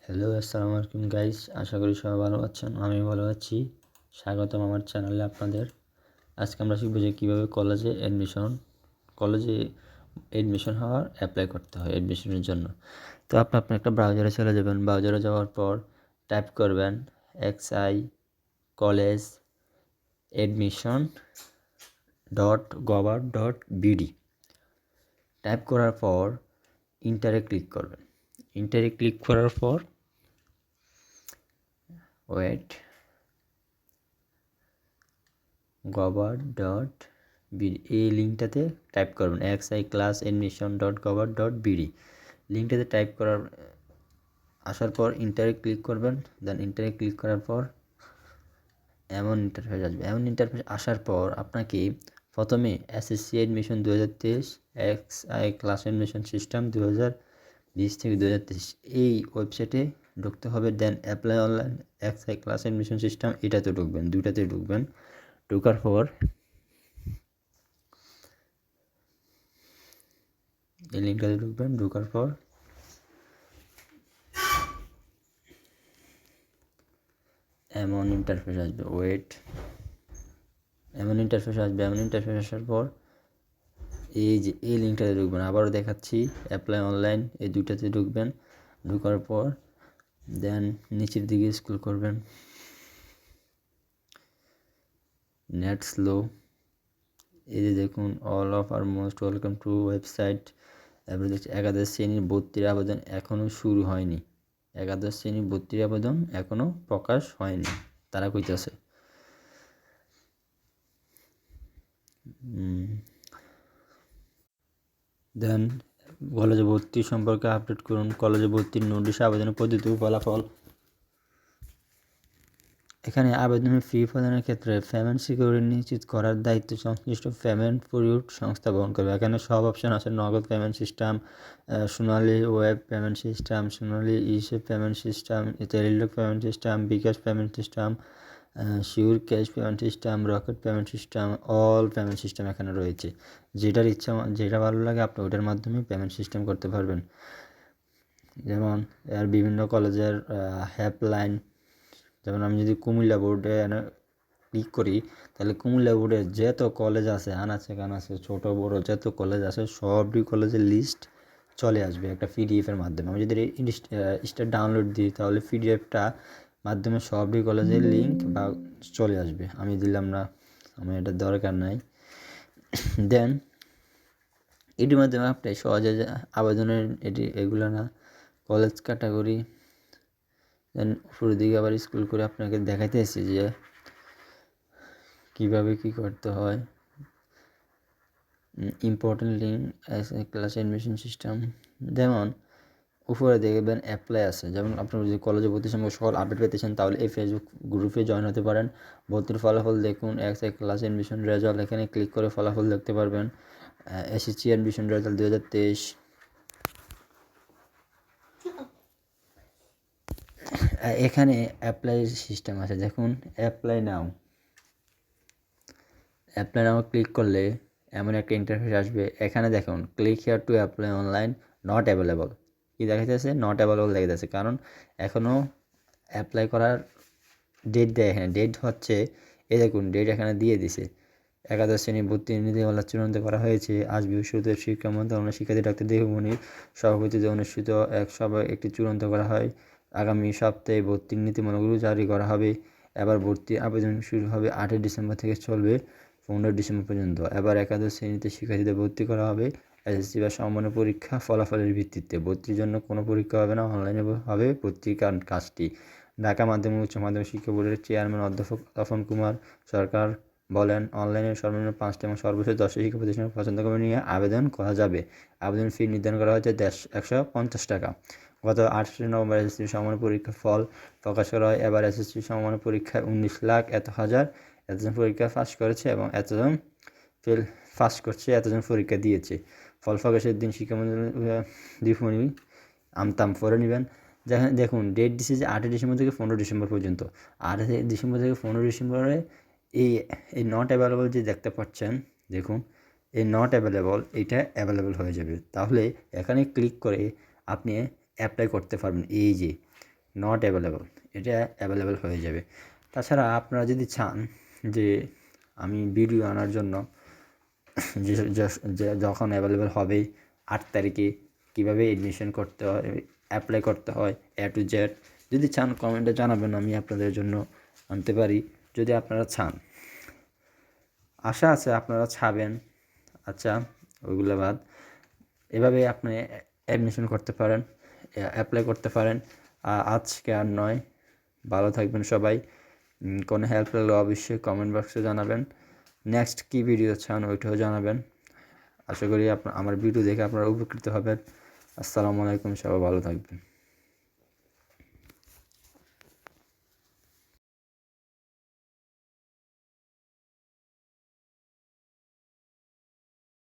Hello, আসসালামু আলাইকুম guys. আশা করি সবাই ভালো আছেন। আমি ভালো আছি। স্বাগতম আমার চ্যানেলে আপনাদের। আজকে আমরা শিখব যে কীভাবে কলেজে এডমিশন হওয়ার অ্যাপ্লাই করতে হয় এডমিশনের জন্য। তো আপনি আপনার একটা ব্রাউজারে চলে যাবেন। ব্রাউজারে যাওয়ার পর টাইপ করবেন xi.college.admission.govt.bd। টাইপ করার পর ইন্টারে ক্লিক করবেন। ইন্টারে ক্লিক করার পর govt.bd এই লিঙ্কটাতে টাইপ করবেন xi.class.admission.govt.bd। লিঙ্কটাতে টাইপ করার আসার পর ইন্টারে ক্লিক করবেন। দেন ইন্টারে ক্লিক করার পর এমন ইন্টারফেস আসবে। এমন ইন্টারফেস আসার পর আপনাকে প্রথমে HSC admission 2023 xi class admission system 2020 থেকে 2023 এই ওয়েবসাইটে ঢুকতে হবে। Then apply online xi class admission system এটাতে ঢুকবেন, দুইটাতে ঢুকবেন। ঢোকার পর এই লিঙ্কটাতে ঢুকবেন। ঢোকার পর এমন ইন্টারফেস আসবে। এমন ইন্টারফেস আসার পর এই যে এই লিঙ্কটাতে ঢুকবেন। আবারও দেখাচ্ছি, অ্যাপ্লাই অনলাইন এই দুইটাতে ঢুকবেন। ঢোকার পর দেন নিচের দিকে স্ক্রল করবেন। নেট স্লো, এই যে দেখুন all of are most welcome to website. তারপরে দেখছি একাদশ শ্রেণীর ভর্তির আবেদন এখনও শুরু হয়নি। একাদশ শ্রেণীর ভর্তির আবেদন এখনও প্রকাশ হয়নি তারা কইতেছে। দেন কলেজে ভর্তি সম্পর্কে আপডেট করুন। কলেজে ভর্তির নোটিশ, আবেদনের পদ্ধতি ও ফলাফল। এখানে আবেদনের ফি প্রদানের ক্ষেত্রে পেমেন্ট সিকিউরিটি নিশ্চিত করার দায়িত্ব সংশ্লিষ্ট পেমেন্ট পরিশোধ সংস্থা বহন করবে। এখানে সব অপশন আছে: Nagad payment system, Sonali web payment system, Sonali ইসেপ payment system, Teletalk payment system, bKash payment system, SureCash payment system, Rocket payment system, all payment system এখানে রয়েছে। যেটা ভালো লাগে আপনি ওটার মাধ্যমে পেমেন্ট সিস্টেম করতে পারবেন। যেমন এর বিভিন্ন কলেজের হেল্পলাইন, যেমন আমি যদি কুমিল্লা বোর্ডে ক্লিক করি তাহলে কুমিল্লা বোর্ডের যত কলেজ আছে আনাচে কানাচে ছোটো বড়ো যত কলেজ আছে সবই কলেজের লিস্ট চলে আসবে একটা পিডিএফের মাধ্যমে। আমি যদি ইস্টার ডাউনলোড দিই তাহলে পিডিএফটা মাধ্যমে সবই কলেজের লিঙ্ক বা চলে আসবে। আমি দিলাম না, আমার এটা দরকার নাই। দেন এটির মাধ্যমে আপনি সহজে আবেদনের এগুলো না কলেজ ক্যাটাগরি। দেন উপরের দিকে আবার স্ক্রল করে আপনাকে দেখাইতেছি যে কীভাবে কী করতে হয়। Important link class admission system, যেমন উপরে দেখবেন অ্যাপ্লাই আছে। যেমন আপনার যদি কলেজে ভর্তি সম্পর্কে সকল আপডেট পেতে চান তাহলে এই ফেসবুক গ্রুপে জয়েন হতে পারেন। ভর্তির ফলাফল দেখুন, xi ক্লাস অ্যাডমিশন রেজাল্ট, এখানে ক্লিক করে ফলাফল দেখতে পারবেন। HSC admission result 2023। এখানে অ্যাপ্লাই সিস্টেম আছে, দেখুন অ্যাপ্লাই নাও ক্লিক করলে এমন একটা ইন্টারফেস আসবে। এখানে দেখুন click here to apply online, not available. কী দেখাইতেছে? নট অ্যাভেলেবল দেখাইতেছে, কারণ এখনও অ্যাপ্লাই করার ডেট দেয়। এখানে ডেট হচ্ছে, এই দেখুন ডেট এখানে দিয়ে দিছে। একাদশ শ্রেণীর ভর্তি নীতিমালা চূড়ান্ত করা হয়েছে। আজ বৃহস্পতিবার শিক্ষা মন্ত্রণালয়ের শিক্ষার্থী ডাক্তার দেহমণির সভাপতিত্বে অনুষ্ঠিত এক সভায় একটি চূড়ান্ত করা হয়। আগামী সপ্তাহে ভর্তির নীতিমালাগুলো জারি করা হবে। এবার ভর্তি আবেদন শুরু হবে 8 ডিসেম্বর থেকে চলবে 15 ডিসেম্বর পর্যন্ত। এবার একাদশ শ্রেণীতে শিক্ষার্থীদের ভর্তি করা হবে এসএসসি বা সমমানের পরীক্ষা ফলাফলের ভিত্তিতে। ভর্তির জন্য কোনো পরীক্ষা হবে না, অনলাইনে হবে ভর্তির কাজটি। ঢাকা মাধ্যমিক উচ্চ মাধ্যমিক শিক্ষা বোর্ডের চেয়ারম্যান অধ্যাপক তপন কুমার সরকার বলেন, অনলাইনে সর্বনিম্ন 5টি এবং সর্বোচ্চ 10টি শিক্ষা প্রতিষ্ঠানের পছন্দ করে নিয়ে আবেদন করা যাবে। আবেদন ফি নির্ধারণ করা হয়েছে 150 টাকা। গত 28 নভেম্বর এসএসসি সমমানের পরীক্ষার ফল প্রকাশ করা হয়। এবার এসএসসি সমমানের পরীক্ষায় 19,01,000 এতজন পরীক্ষা পাস করেছে এবং এতজন পাস করছে, এতজন পরীক্ষা দিয়েছে। ফল প্রকাশের দিন শিক্ষামন্ত্রী আমতাম পরে নেবেন। দেখুন ডেট দিচ্ছে যে 8 ডিসেম্বর থেকে 15 ডিসেম্বর পর্যন্ত। 8 ডিসেম্বর থেকে 15 ডিসেম্বরে এই নট অ্যাভেলেবল যে দেখতে পাচ্ছেন, দেখুন এই নট অ্যাভেলেবল, এইটা অ্যাভেলেবল হয়ে যাবে। তাহলে এখানে ক্লিক করে আপনি অ্যাপ্লাই করতে পারবেন। এই যে নট অ্যাভেলেবল, এটা অ্যাভেলেবল হয়ে যাবে। তাছাড়া আপনারা যদি চান যে আমি ভিডিও আনার জন্য যখন অ্যাভেলেবল হবে 8 তারিখে কীভাবে এডমিশন করতে হয়, অ্যাপ্লাই করতে হয় A to Z, যদি চান কমেন্টে জানাবেন, আমি আপনাদের জন্য আনতে পারি যদি আপনারা চান। আশা আছে আপনারা ছাবেন। আচ্ছা, ওইগুলো বাদ, এভাবে আপনি অ্যাডমিশন করতে পারেন, অ্যাপ্লাই করতে পারেন। আজকে আর নয়, ভালো থাকবেন সবাই। কোনো হেল্প লাগলে অবশ্যই কমেন্ট বক্সে জানাবেন। নেক্সট কী ভিডিও চান ওইটাও জানাবেন। আশা করি আমার ভিডিও দেখে আপনারা উপকৃত হবেন। আসসালামু আলাইকুম, সবাই ভালো থাকবেন।